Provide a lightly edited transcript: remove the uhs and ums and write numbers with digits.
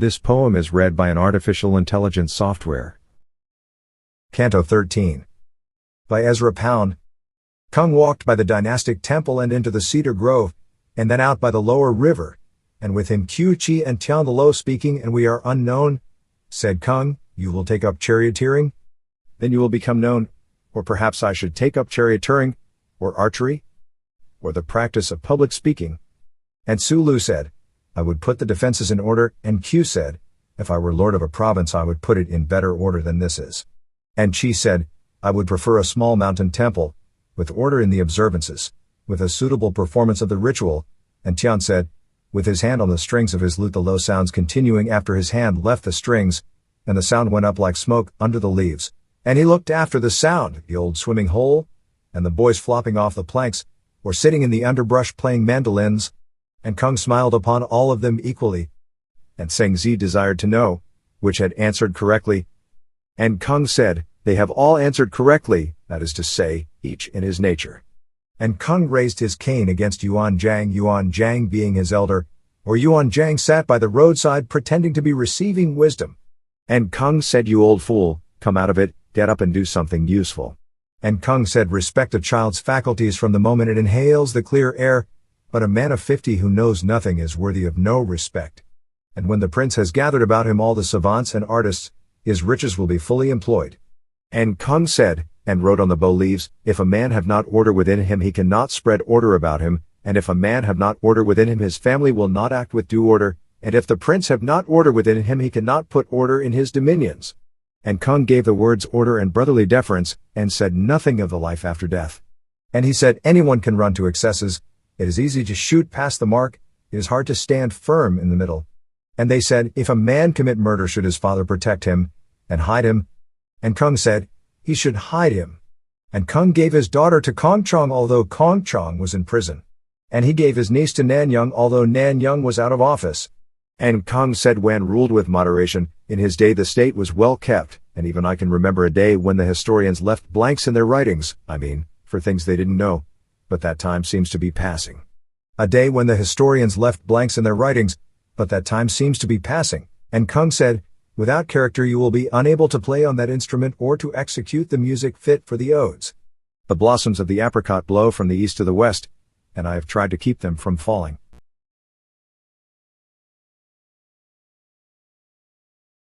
This poem is read by an artificial intelligence software. Canto XIII. By Ezra Pound. Kung walked by the dynastic temple and into the cedar grove, and then out by the lower river, and with him Khieu Tchi and Tian the low speaking, and we are unknown. Said Kung, you will take up charioteering? Then you will become known, or perhaps I should take up charioteering, or archery, or the practice of public speaking. And Sulu said, I would put the defenses in order, and Khieu said, if I were lord of a province I would put it in better order than this is. And Tchi said, I would prefer a small mountain temple, with order in the observances, with a suitable performance of the ritual. And Tian said, with his hand on the strings of his lute, the low sounds continuing after his hand left the strings, and the sound went up like smoke under the leaves. And he looked after the sound, the old swimming hole, and the boys flopping off the planks, or sitting in the underbrush playing mandolins. And Kung smiled upon all of them equally. And Seng Zi desired to know, which had answered correctly. And Kung said, they have all answered correctly, that is to say, each in his nature. And Kung raised his cane against Yuan Zhang being his elder, or Yuan Zhang sat by the roadside pretending to be receiving wisdom. And Kung said, you old fool, come out of it, get up and do something useful. And Kung said, respect a child's faculties from the moment it inhales the clear air, but a man of 50 who knows nothing is worthy of no respect. And when the prince has gathered about him all the savants and artists, his riches will be fully employed. And Kung said, and wrote on the bow leaves, if a man have not order within him he cannot spread order about him, and if a man have not order within him his family will not act with due order, and if the prince have not order within him he cannot put order in his dominions. And Kung gave the words order and brotherly deference, and said nothing of the life after death. And he said, anyone can run to excesses, it is easy to shoot past the mark, it is hard to stand firm in the middle. And they said, if a man commit murder should his father protect him, and hide him? And Kung said, he should hide him. And Kung gave his daughter to Kongchong although Kongchong was in prison. And he gave his niece to Nanyang although Nanyang was out of office. And Kung said Wan ruled with moderation, in his day the state was well kept, and even I can remember a day when the historians left blanks in their writings, for things they didn't know. But that time seems to be passing. A day when the historians left blanks in their writings, but that time seems to be passing. And Kung said, without character you will be unable to play on that instrument or to execute the music fit for the odes. The blossoms of the apricot blow from the east to the west, and I have tried to keep them from falling.